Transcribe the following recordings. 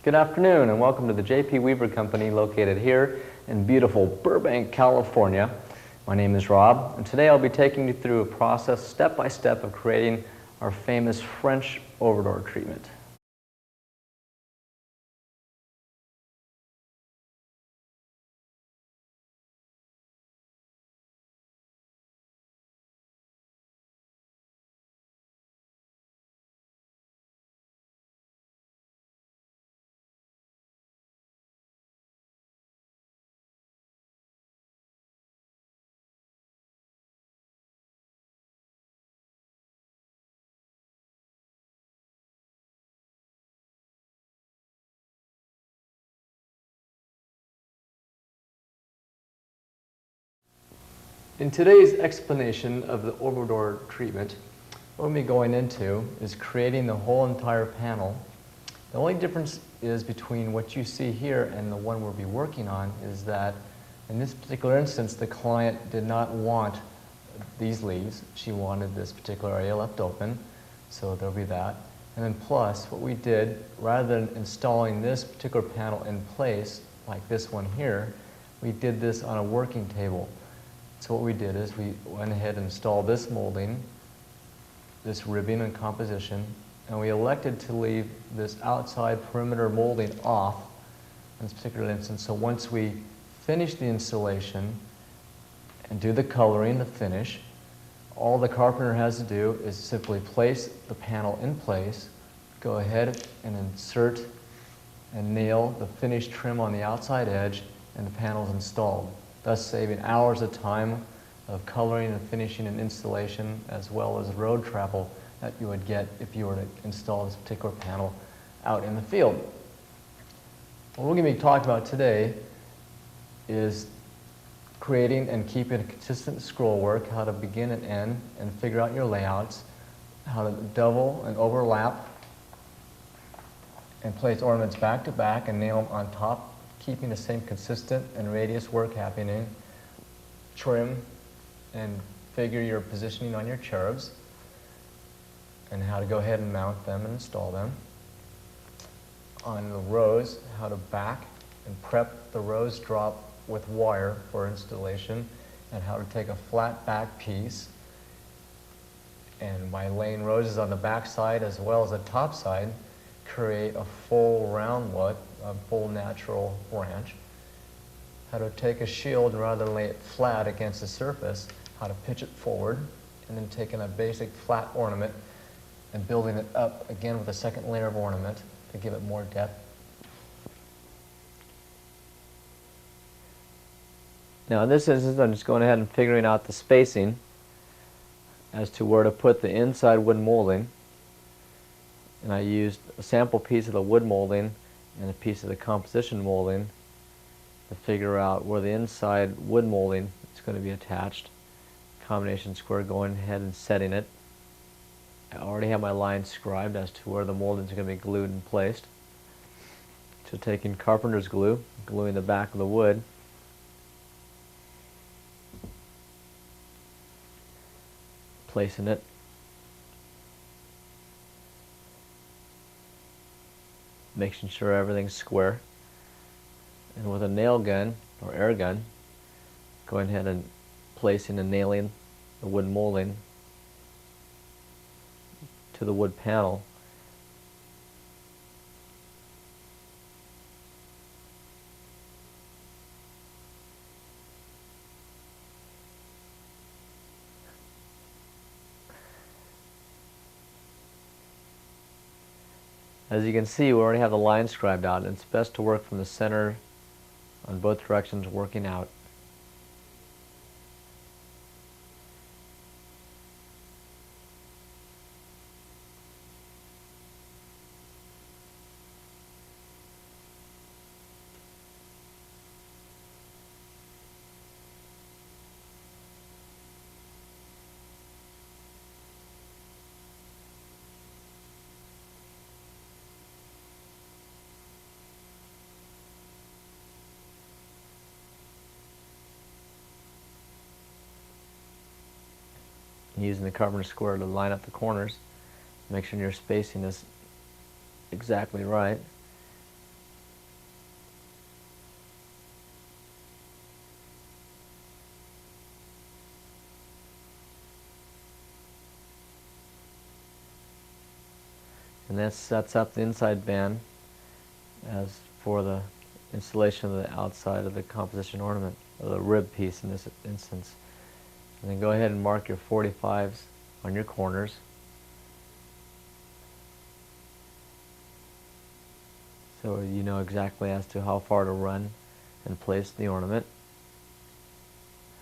Good afternoon and welcome to the J.P. Weaver Company located here in beautiful Burbank, California. My name is Rob and today I'll be taking you through a process step by step of creating our famous French overdoor treatment. In today's explanation of the overdoor treatment, what we'll be going into is creating the whole entire panel. The only difference is between what you see here and the one we'll be working on is that in this particular instance, the client did not want these leaves. She wanted this particular area left open, so there'll be that. And then plus, what we did, rather than installing this particular panel in place, like this one here, we did this on a working table. So what we did is we went ahead and installed this molding, this ribbing and composition, and we elected to leave this outside perimeter molding off in this particular instance. So once we finish the installation and do the coloring, the finish, all the carpenter has to do is simply place the panel in place, go ahead and insert and nail the finished trim on the outside edge, and the panel is installed, thus saving hours of time of coloring and finishing and installation, as well as road travel that you would get if you were to install this particular panel out in the field. What we're going to be talking about today is creating and keeping a consistent scroll work, how to begin and end and figure out your layouts, how to double and overlap and place ornaments back to back and nail them on top, keeping the same consistent and radius work happening, trim and figure your positioning on your cherubs, and how to go ahead and mount them and install them. On the rose, how to back and prep the rose drop with wire for installation, and how to take a flat back piece and by laying roses on the back side as well as the top side, create a full roundwood, a full natural branch. How to take a shield rather than lay it flat against the surface, how to pitch it forward, and then taking a basic flat ornament and building it up again with a second layer of ornament to give it more depth. Now in this instance, I'm just going ahead and figuring out the spacing as to where to put the inside wood molding. And I used a sample piece of the wood molding and a piece of the composition molding to figure out where the inside wood molding is going to be attached. Combination square, going ahead and setting it. I already have my line scribed as to where the molding is going to be glued and placed. So taking carpenter's glue, gluing the back of the wood, placing it, making sure everything's square, and with a nail gun or air gun, going ahead and placing and nailing the wood molding to the wood panel. As you can see, we already have the line scribed out, and it's best to work from the center on both directions, working out. Using the carpenter's square to line up the corners, make sure your spacing is exactly right. And that sets up the inside band as for the installation of the outside of the composition ornament, or the rib piece in this instance. And then go ahead and mark your 45s on your corners. So you know exactly as to how far to run and place the ornament.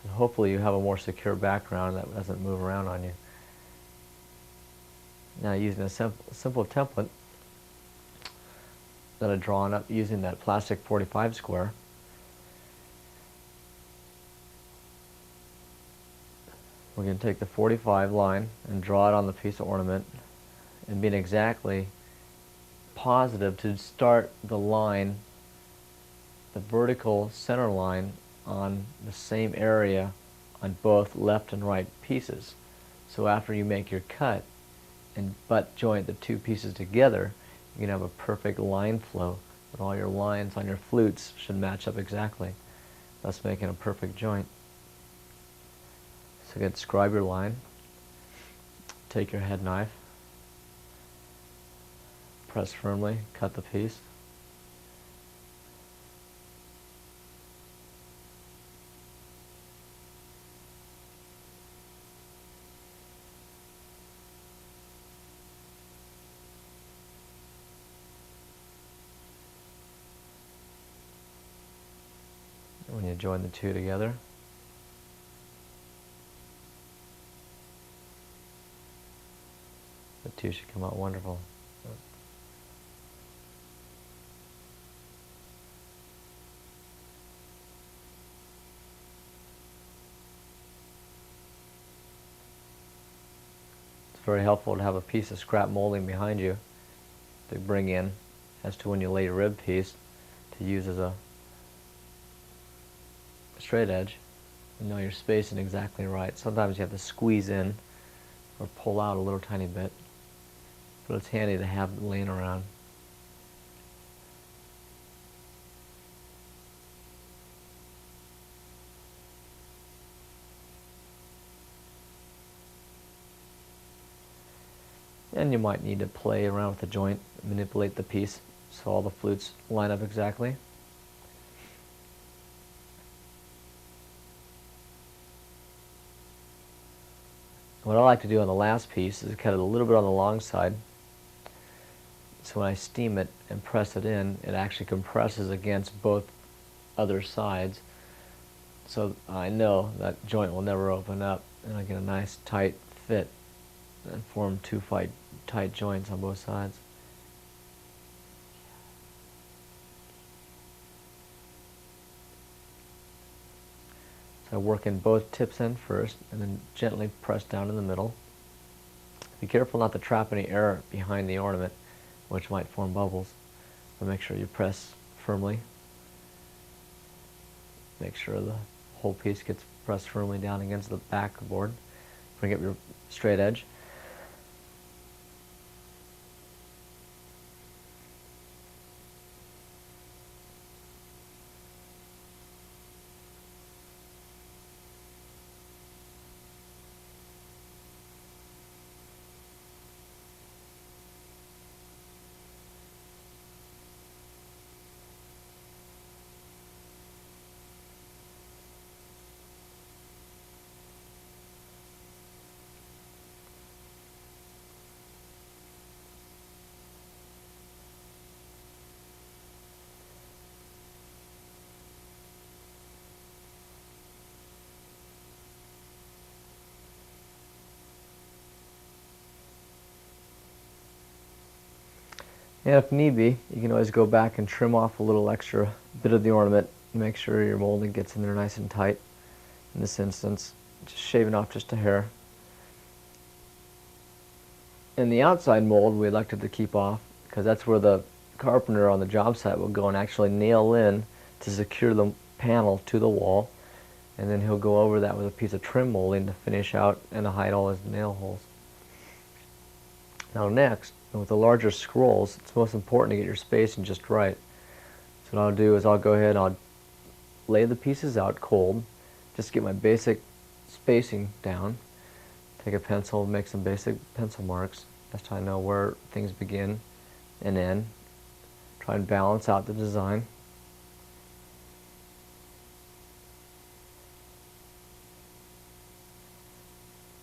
And hopefully you have a more secure background that doesn't move around on you. Now, using a simple template that I've drawn up using that plastic 45 square, we're going to take the 45 line and draw it on the piece of ornament, and being exactly positive to start the line, the vertical center line, on the same area on both left and right pieces. So after you make your cut and butt joint the two pieces together, you can have a perfect line flow, and all your lines on your flutes should match up exactly, thus making a perfect joint. So again, scribe your line, take your head knife, press firmly, cut the piece. When you join the two together, the two should come out wonderful. It's very helpful to have a piece of scrap molding behind you to bring in as to when you lay your rib piece to use as a straight edge. You know your spacing exactly right. Sometimes you have to squeeze in or pull out a little tiny bit, but it's handy to have laying around. And you might need to play around with the joint, manipulate the piece so all the flutes line up exactly. What I like to do on the last piece is cut it a little bit on the long side, so when I steam it and press it in, it actually compresses against both other sides, so I know that joint will never open up, and I get a nice tight fit and form two tight joints on both sides. So I work in both tips in first, and then gently press down in the middle. Be careful not to trap any air behind the ornament, which might form bubbles. But make sure you press firmly. Make sure the whole piece gets pressed firmly down against the backboard. Bring up your straight edge. And if need be, you can always go back and trim off a little extra bit of the ornament. Make sure your molding gets in there nice and tight. In this instance, just shaving off just a hair. In the outside mold, we elected to keep off because that's where the carpenter on the job site will go and actually nail in to secure the panel to the wall, and then he'll go over that with a piece of trim molding to finish out and to hide all his nail holes. Now next, with the larger scrolls, it's most important to get your spacing just right. So what I'll do is I'll go ahead and I'll lay the pieces out cold, just get my basic spacing down, take a pencil, make some basic pencil marks, Best I know where things begin and end. Try and balance out the design.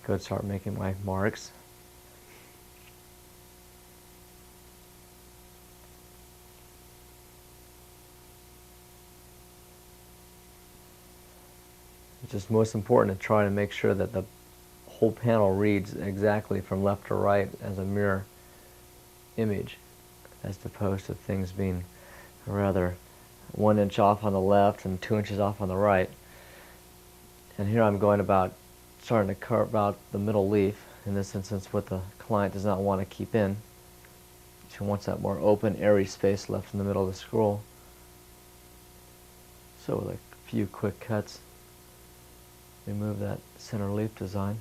Go and start making my marks. It's just most important to try to make sure that the whole panel reads exactly from left to right as a mirror image, as opposed to things being rather 1 inch off on the left and 2 inches off on the right. And here I'm going about starting to carve out the middle leaf, in this instance what the client does not want to keep in. She wants that more open, airy space left in the middle of the scroll. So with a few quick cuts, remove that center leaf design.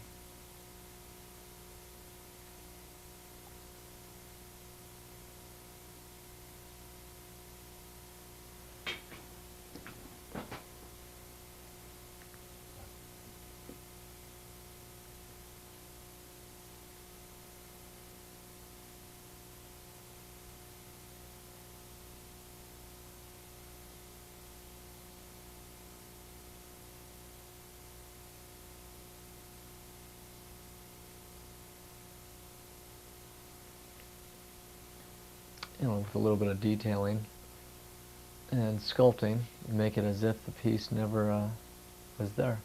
With a little bit of detailing and sculpting, make it as if the piece never was there.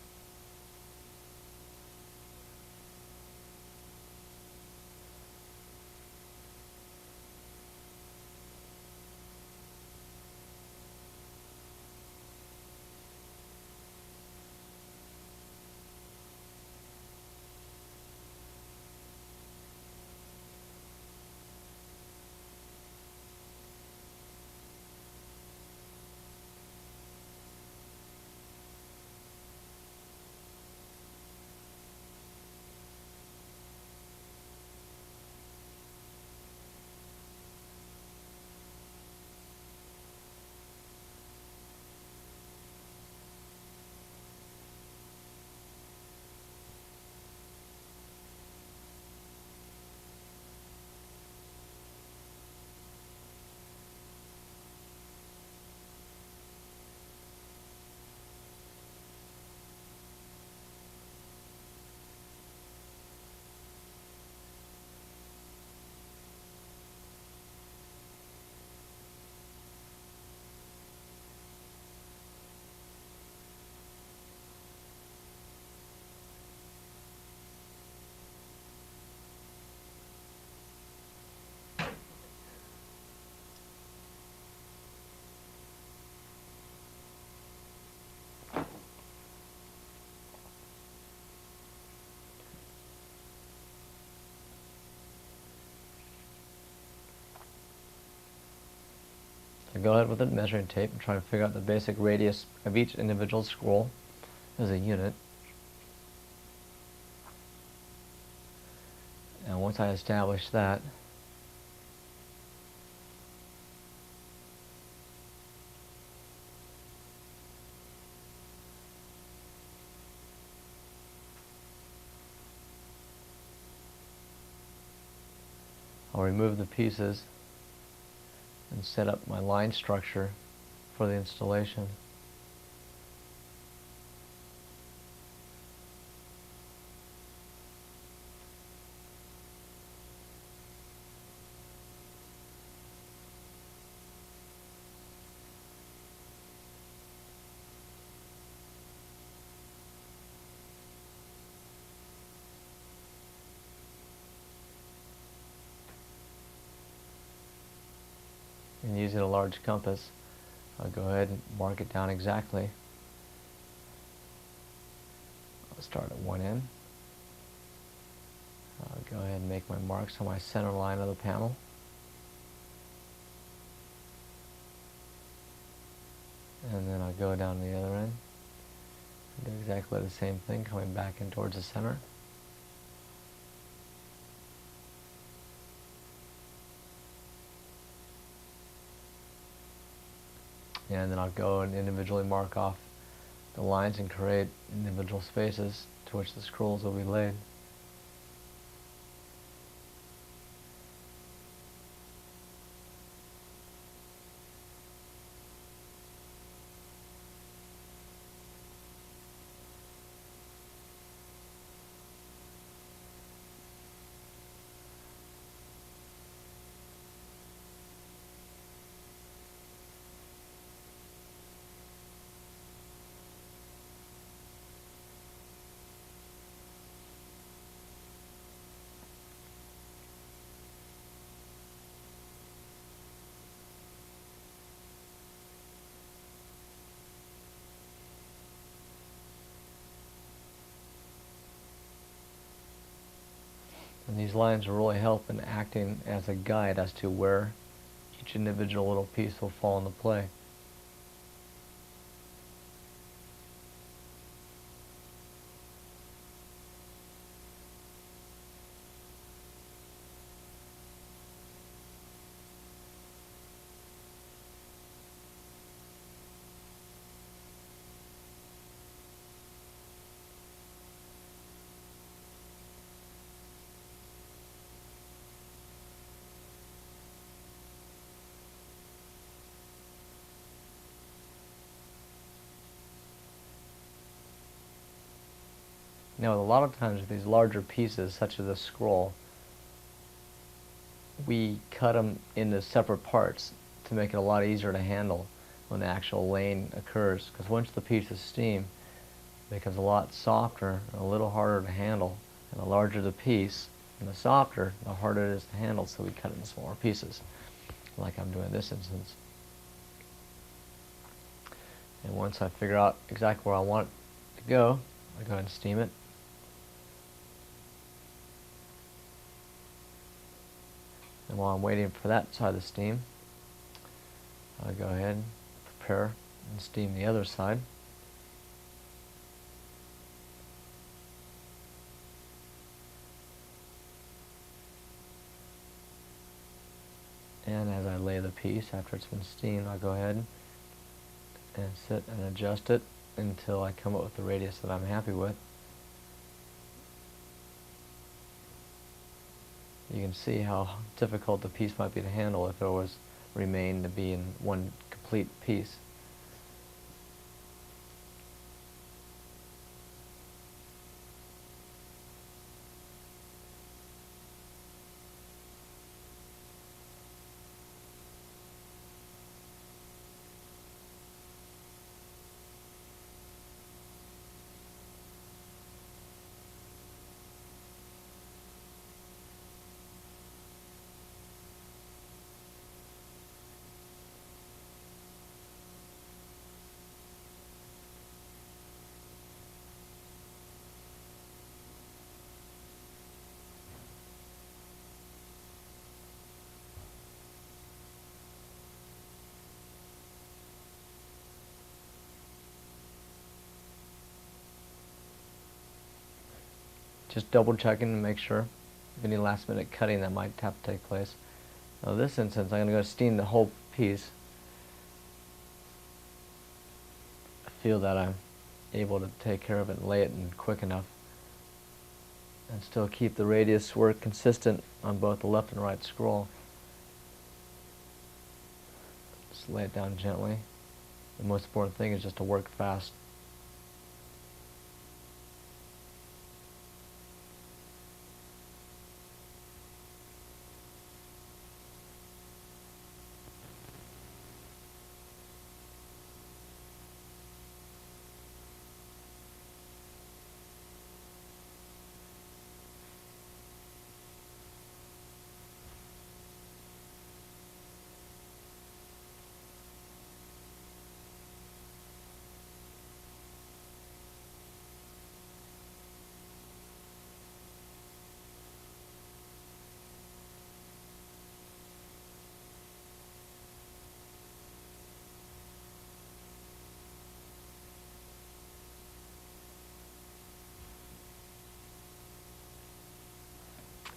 So go ahead with the measuring tape and try to figure out the basic radius of each individual scroll as a unit. And once I establish that, I'll remove the pieces and set up my line structure for the installation. And using a large compass, I'll go ahead and mark it down exactly. I'll start at one end. I'll go ahead and make my marks on my center line of the panel. And then I'll go down the other end. Do exactly the same thing, coming back in towards the center. And then I'll go and individually mark off the lines and create individual spaces to which the scrolls will be laid. And these lines will really help in acting as a guide as to where each individual little piece will fall into play. Now, a lot of times with these larger pieces, such as a scroll, we cut them into separate parts to make it a lot easier to handle when the actual laying occurs. Because once the piece is steamed, it becomes a lot softer and a little harder to handle. And the larger the piece, and the softer, the harder it is to handle, so we cut it into smaller pieces, like I'm doing in this instance. And once I figure out exactly where I want it to go, I go ahead and steam it. And while I'm waiting for that side to steam, I'll go ahead and prepare and steam the other side. And as I lay the piece, after it's been steamed, I'll go ahead and sit and adjust it until I come up with the radius that I'm happy with. You can see how difficult the piece might be to handle if it was remained to be in one complete piece. Just double checking to make sure if any last minute cutting that might have to take place. Now in this instance, I'm going to go steam the whole piece. I feel that I'm able to take care of it and lay it in quick enough and still keep the radius work consistent on both the left and right scroll. Just lay it down gently. The most important thing is just to work fast.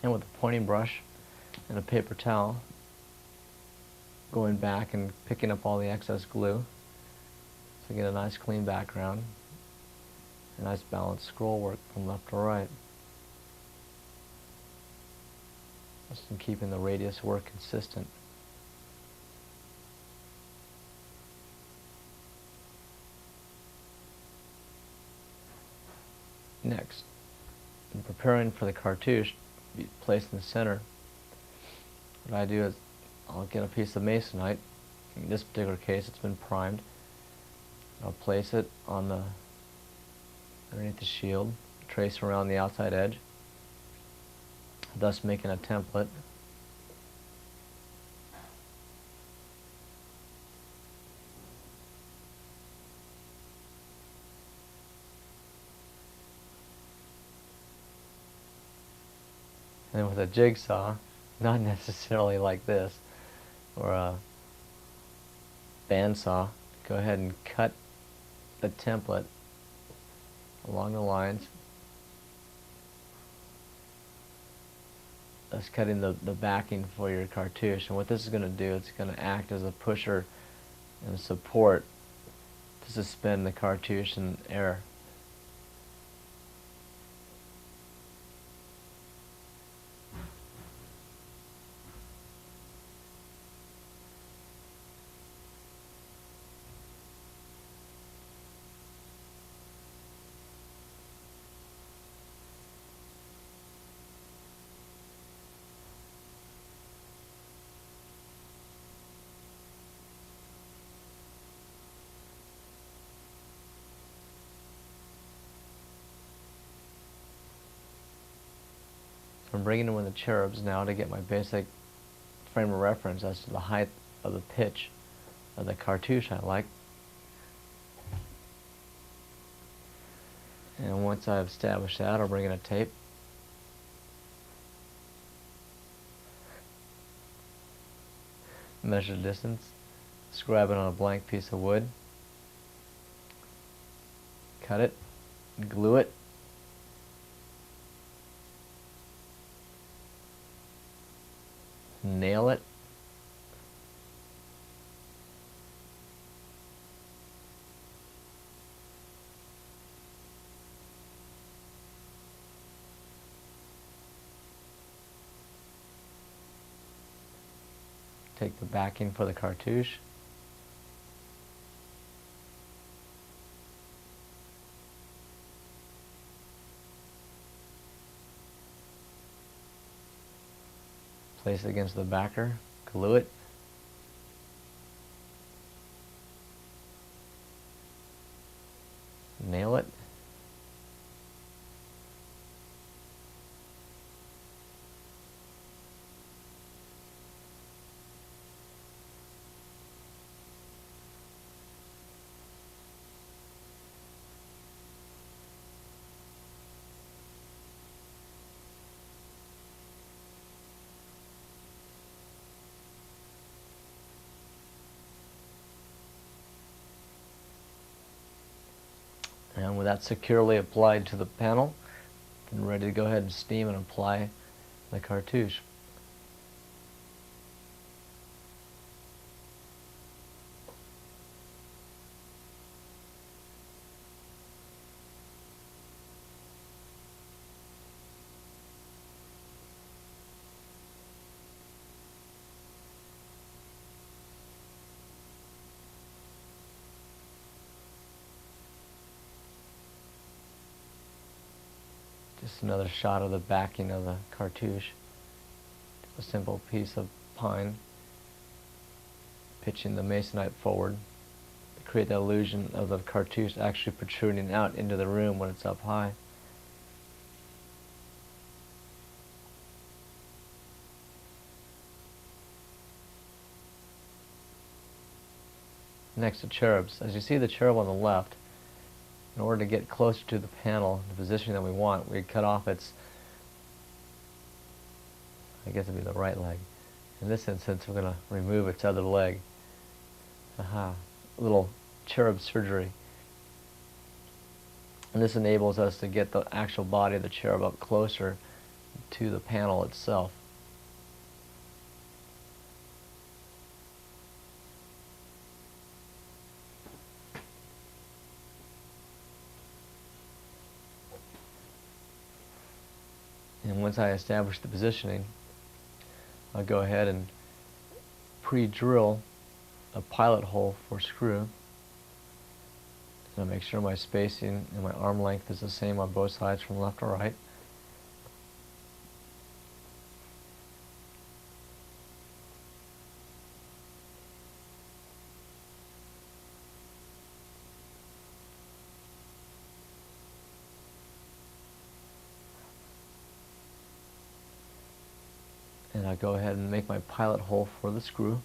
And with a pointing brush and a paper towel, going back and picking up all the excess glue so you get a nice clean background, a nice balanced scroll work from left to right. Just in keeping the radius work consistent. Next, in preparing for the cartouche to be placed in the center, what I do is I'll get a piece of masonite. In this particular case, it's been primed. I'll place it on the underneath the shield, trace around the outside edge, thus making a template. And with a jigsaw, not necessarily like this, or a bandsaw, go ahead and cut the template along the lines. That's cutting the backing for your cartouche. And what this is going to do, it's going to act as a pusher and support to suspend the cartouche in air. I'm bringing in the cherubs now to get my basic frame of reference as to the height of the pitch of the cartouche I like. And once I've established that, I'll bring in a tape. Measure the distance. Scribe it on a blank piece of wood. Cut it. Glue it. Nail it. Take the backing for the cartouche. Place it against the backer, glue it. Nail it. And with that securely applied to the panel, I'm ready to go ahead and steam and apply the cartouche. Just another shot of the backing of the cartouche. A simple piece of pine, pitching the masonite forward to create the illusion of the cartouche actually protruding out into the room when it's up high. Next to cherubs. As you see the cherub on the left, in order to get closer to the panel, the position that we want, we cut off its, I guess it'd be the right leg. In this instance, we're going to remove its other leg. Aha, a little cherub surgery. And this enables us to get the actual body of the cherub up closer to the panel itself. And once I establish the positioning, I'll go ahead and pre-drill a pilot hole for screw. And I'll make sure my spacing and my arm length is the same on both sides from left to right. And I go ahead and make my pilot hole for the screw.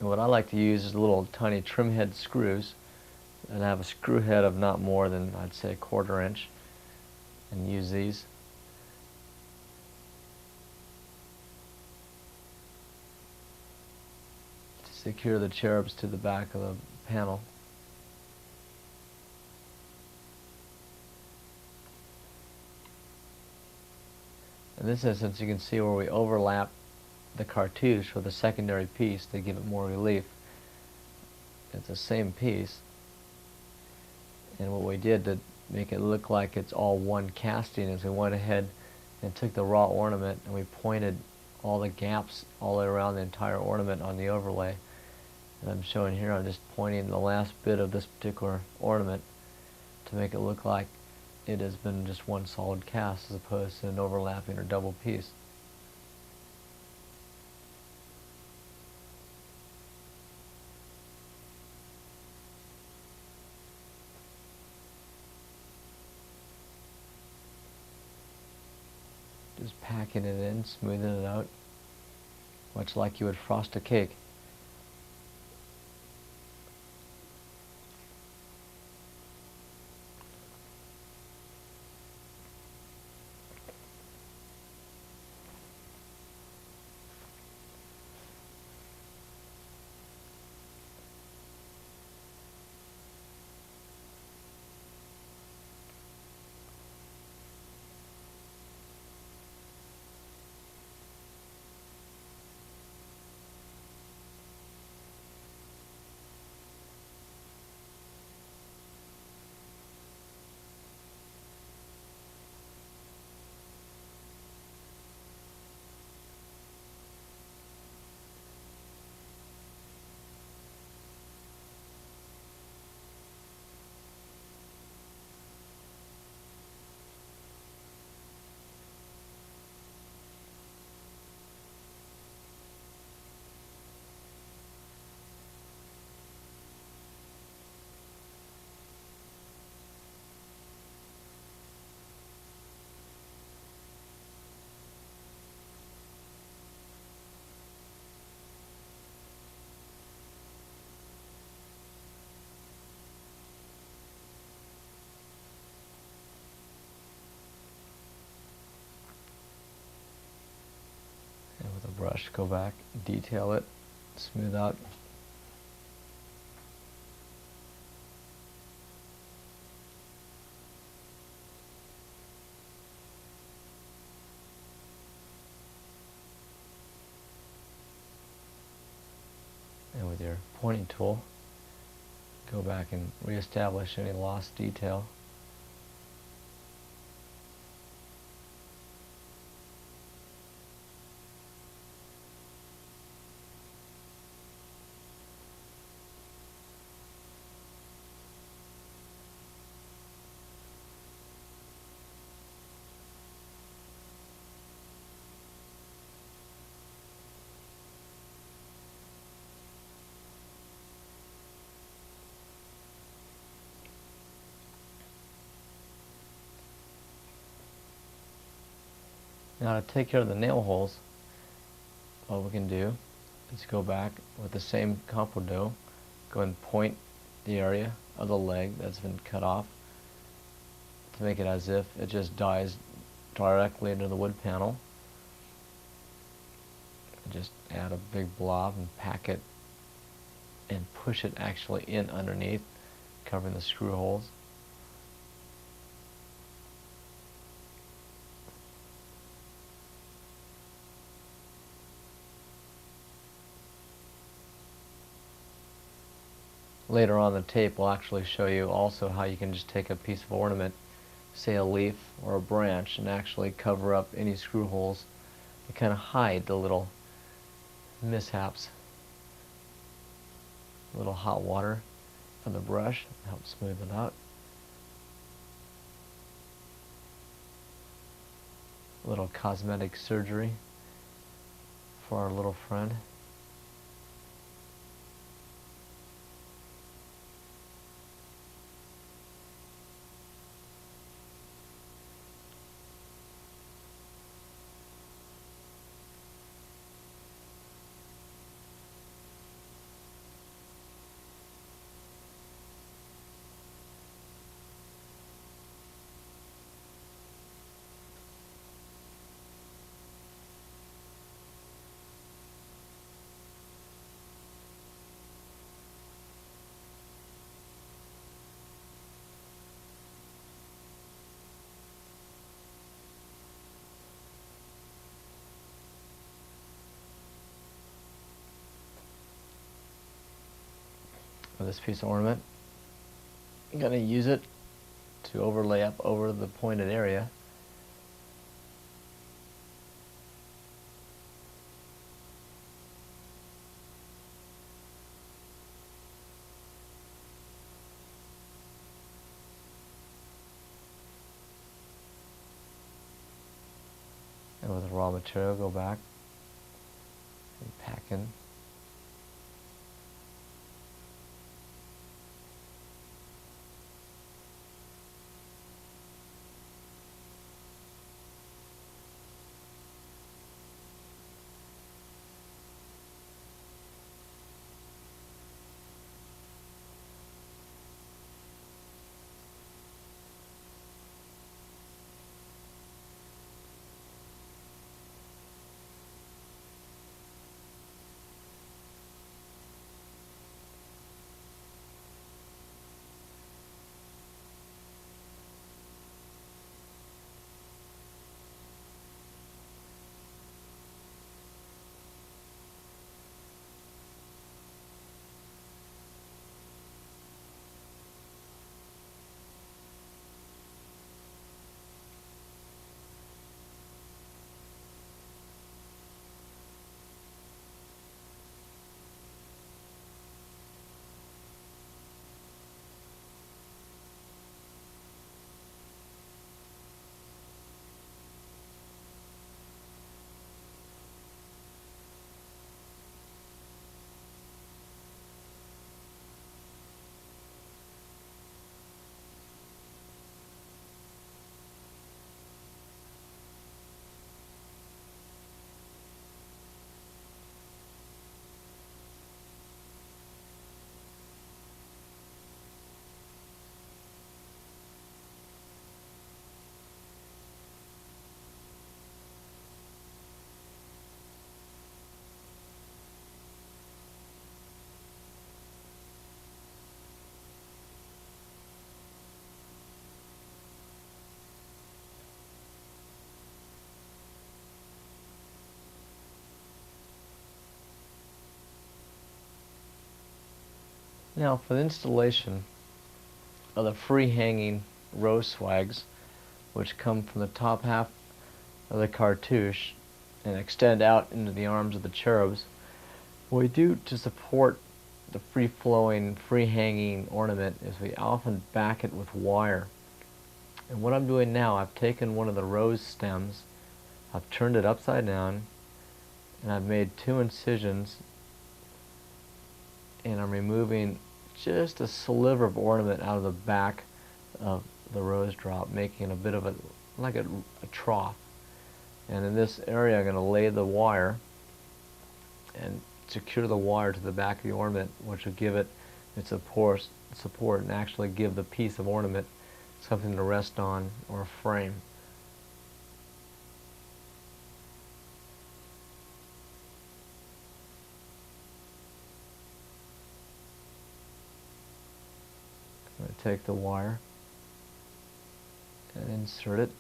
And what I like to use is little tiny trim head screws, and I have a screw head of not more than, I'd say, 1/4 inch, and use these. To secure the cherubs to the back of the panel. In this instance, you can see where we overlap the cartouche with a secondary piece to give it more relief. It's the same piece, and what we did to make it look like it's all one casting is we went ahead and took the raw ornament and we pointed all the gaps all the way around the entire ornament on the overlay. And I'm showing here, I'm just pointing the last bit of this particular ornament to make it look like it has been just one solid cast as opposed to an overlapping or double piece. Just packing it in, smoothing it out, much like you would frost a cake. And with a brush, go back, detail it, smooth out. And with your pointing tool, go back and reestablish any lost detail. Now to take care of the nail holes, what we can do is go back with the same Compo dough, go and point the area of the leg that's been cut off to make it as if it just dies directly into the wood panel. And just add a big blob and pack it and push it actually in underneath, covering the screw holes. Later on the tape will actually show you also how you can just take a piece of ornament, say a leaf or a branch, and actually cover up any screw holes and kind of hide the little mishaps. A little hot water on the brush helps smooth it out. A little cosmetic surgery for our little friend. of this piece of ornament. I'm going to use it to overlay up over the pointed area. And with the raw material, go back and pack in. Now for the installation of the free hanging rose swags, which come from the top half of the cartouche and extend out into the arms of the cherubs, what we do to support the free-flowing, free-hanging ornament is we often back it with wire. And what I'm doing now, I've taken one of the rose stems, I've turned it upside down, and I've made 2 incisions, and I'm removing just a sliver of ornament out of the back of the rose drop, making a bit of a, like a trough. And in this area I'm going to lay the wire and secure the wire to the back of the ornament, which will give it its support and actually give the piece of ornament something to rest on, or a frame. I'm going to take the wire and insert it.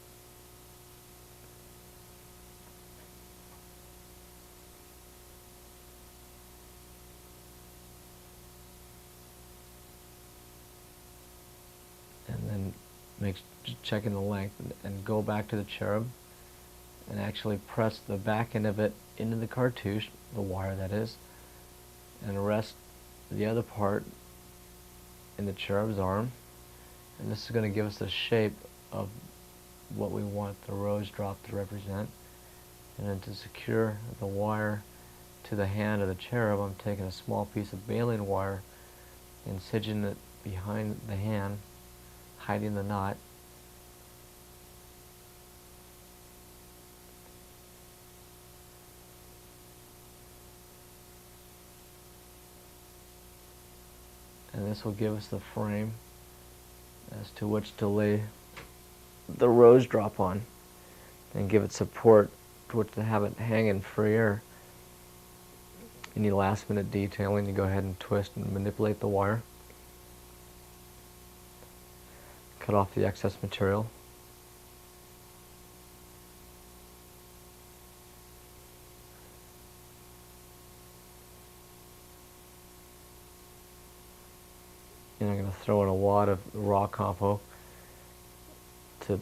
And then checking the length and go back to the cherub and actually press the back end of it into the cartouche, the wire that is, and rest the other part in the cherub's arm. And this is going to give us the shape of what we want the rose drop to represent. And then to secure the wire to the hand of the cherub, I'm taking a small piece of baling wire and incision it behind the hand, hiding the knot. And this will give us the frame as to which to lay the rose drop on and give it support to which to have it hang in free air. Any last minute detailing, you go ahead and twist and manipulate the wire. Cut off the excess material. And I'm going to throw in a wad of raw compo to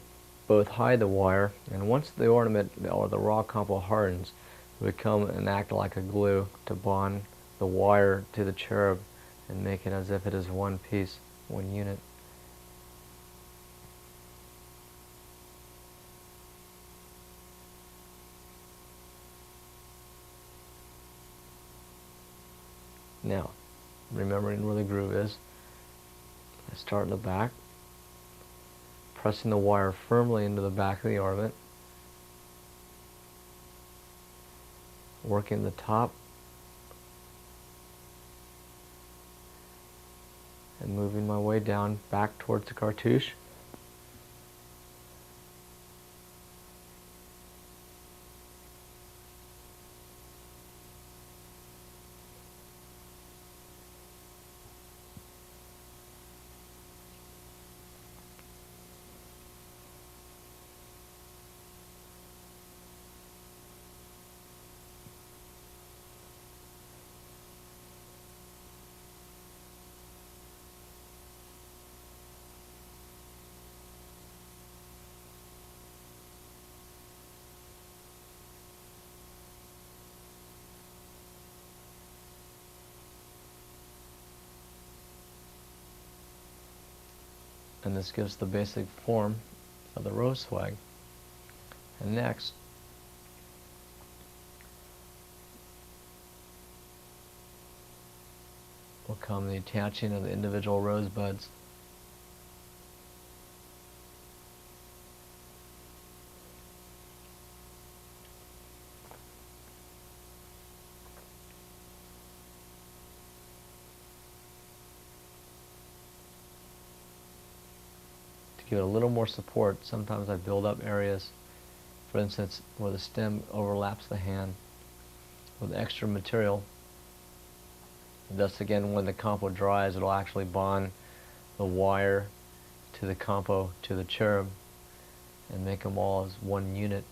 both hide the wire, and once the ornament or the raw compo hardens, it will come and act like a glue to bond the wire to the cherub and make it as if it is one piece, one unit. Now, remembering where the groove is, I start in the back, pressing the wire firmly into the back of the ornament, working the top, and moving my way down back towards the cartouche. And this gives the basic form of the rose swag. And next, will come the attaching of the individual rosebuds. To give it a little more support, sometimes I build up areas, for instance, where the stem overlaps the hand with extra material. Thus again, when the compo dries, it'll actually bond the wire to the compo to the cherub and make them all as one unit.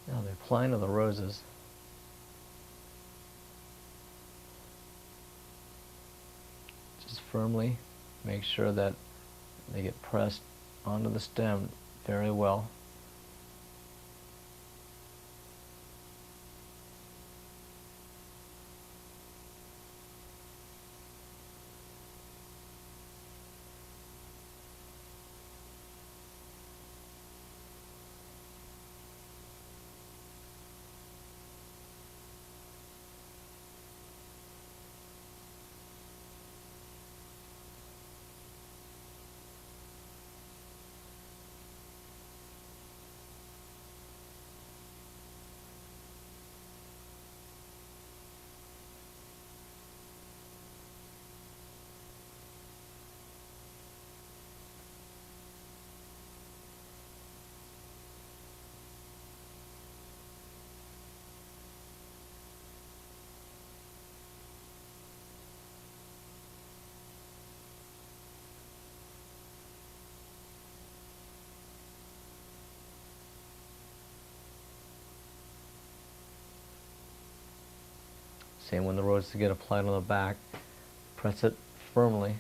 Now the applying of the roses. Just firmly make sure that they get pressed onto the stem very well. Same when the roses get applied on the back. Press it firmly.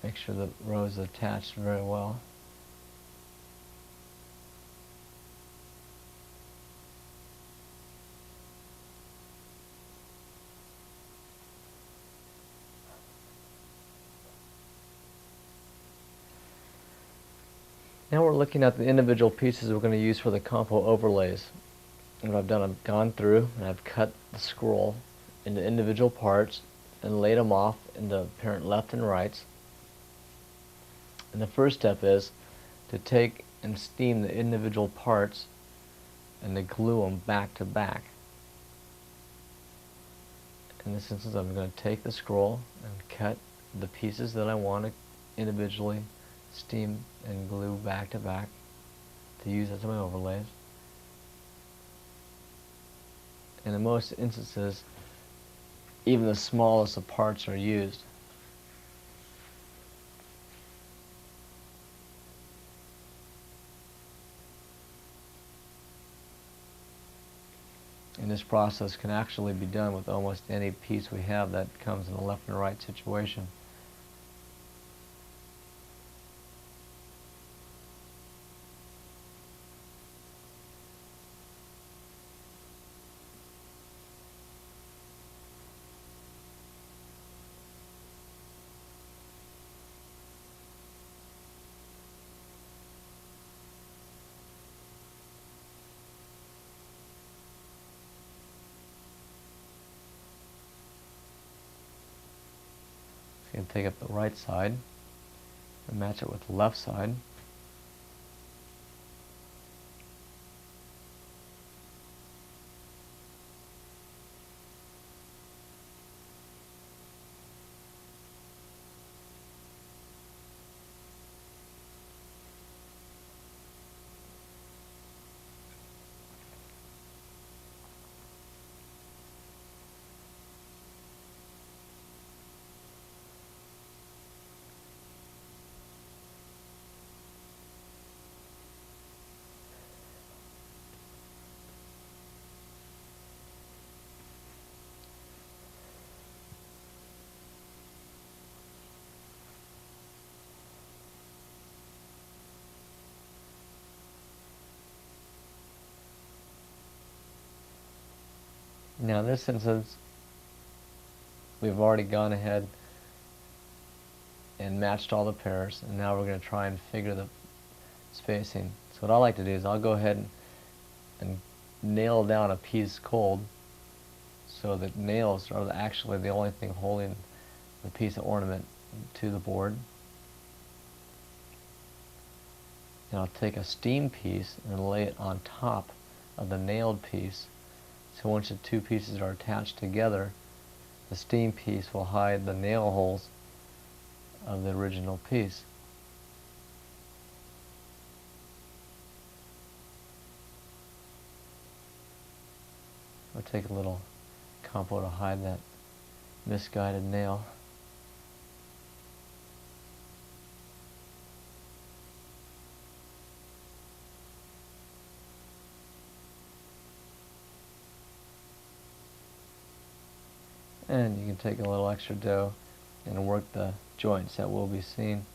Make sure the rose is attached very well. Now we're looking at the individual pieces we're going to use for the Compo overlays. And what I've done, I've gone through and I've cut the scroll into individual parts and laid them off into apparent left and rights. And the first step is to take and steam the individual parts and to glue them back to back. In this instance, I'm going to take the scroll and cut the pieces that I want to individually steam and glue back to back to use as my overlays. And in most instances, even the smallest of parts are used. And this process can actually be done with almost any piece we have that comes in a left and right situation. So you can take up the right side and match it with the left side. Now in this instance, we've already gone ahead and matched all the pairs, and now we're going to try and figure the spacing. So what I like to do is I'll go ahead and nail down a piece cold, so that nails are actually the only thing holding the piece of ornament to the board. And I'll take a steam piece and lay it on top of the nailed piece. So once the two pieces are attached together, the steam piece will hide the nail holes of the original piece. I'll take a little Compo to hide that misguided nail. And you can take a little extra dough and work the joints that will be seen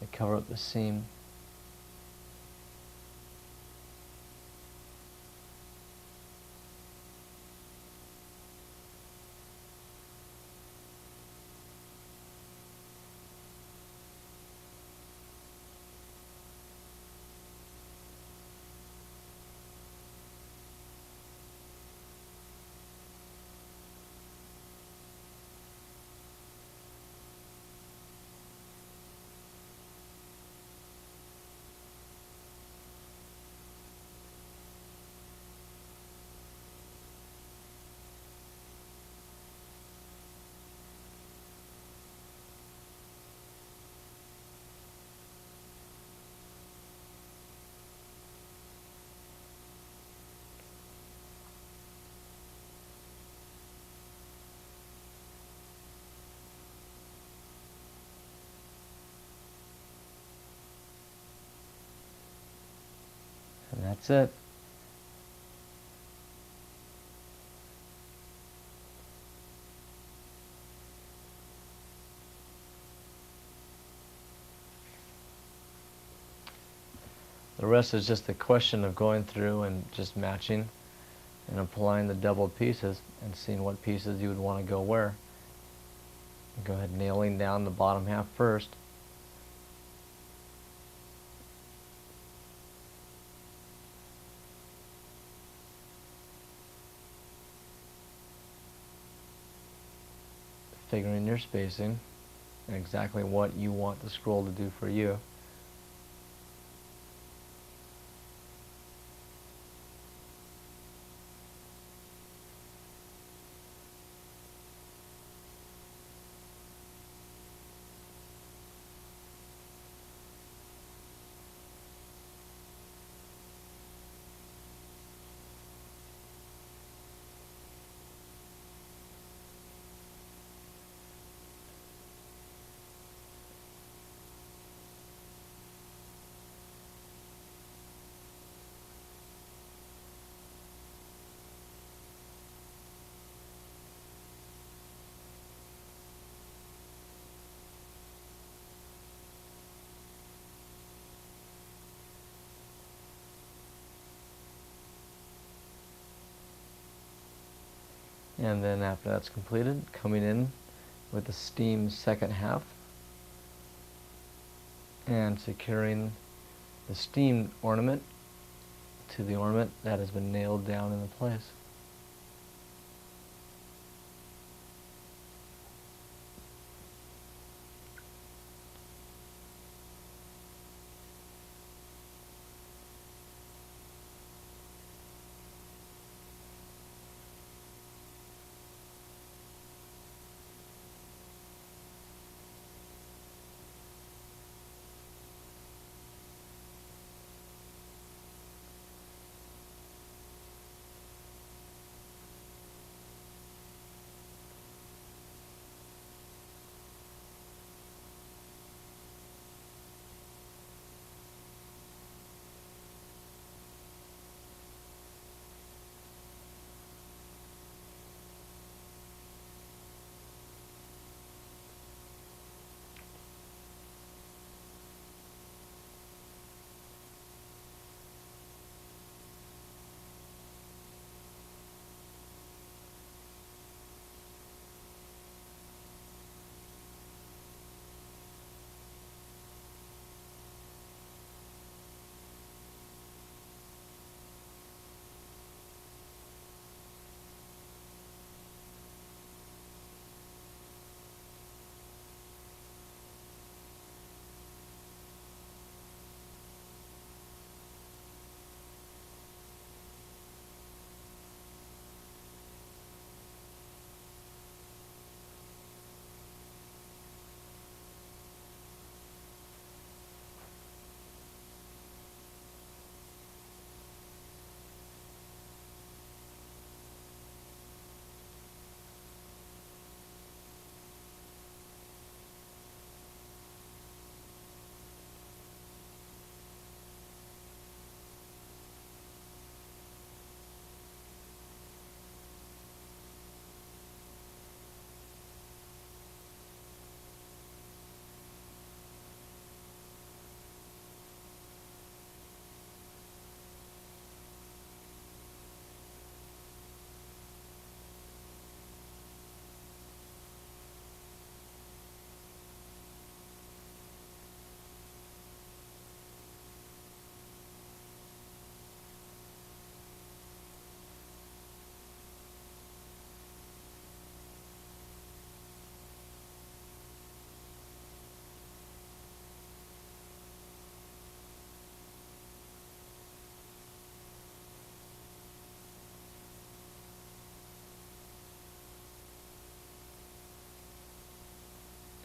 to cover up the seam. And that's it. The rest is just a question of going through and just matching and applying the doubled pieces and seeing what pieces you would want to go where. Go ahead nailing down the bottom half first. figuring your spacing and exactly what you want the scroll to do for you. And then after that's completed, coming in with the steam second half and securing the steam ornament to the ornament that has been nailed down into place.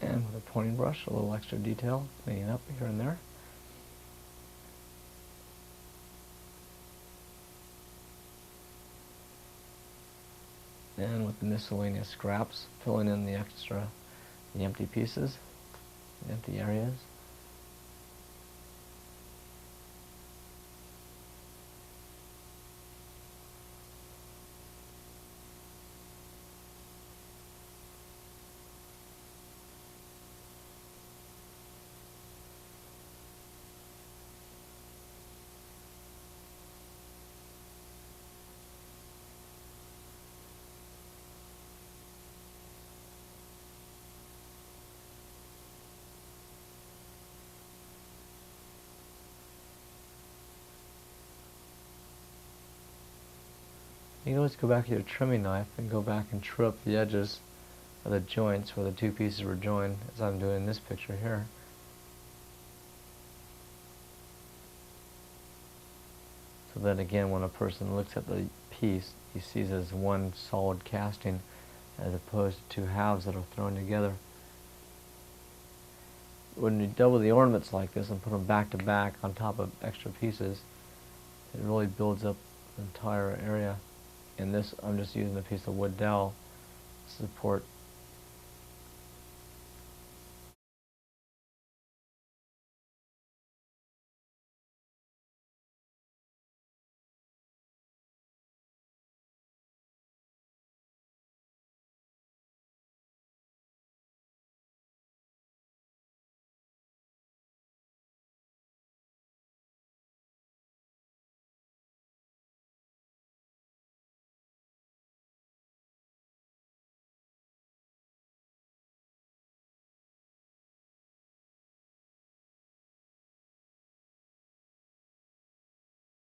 And with a pointing brush, a little extra detail, cleaning up here and there. And with the miscellaneous scraps, filling in the extra, the empty pieces, the empty areas. You can always go back to your trimming knife and go back and trim up the edges of the joints where the two pieces were joined, as I'm doing in this picture here. So that again, when a person looks at the piece, he sees it as one solid casting as opposed to two halves that are thrown together. When you double the ornaments like this and put them back to back on top of extra pieces, it really builds up the entire area. In this, I'm just using a piece of wood dowel to support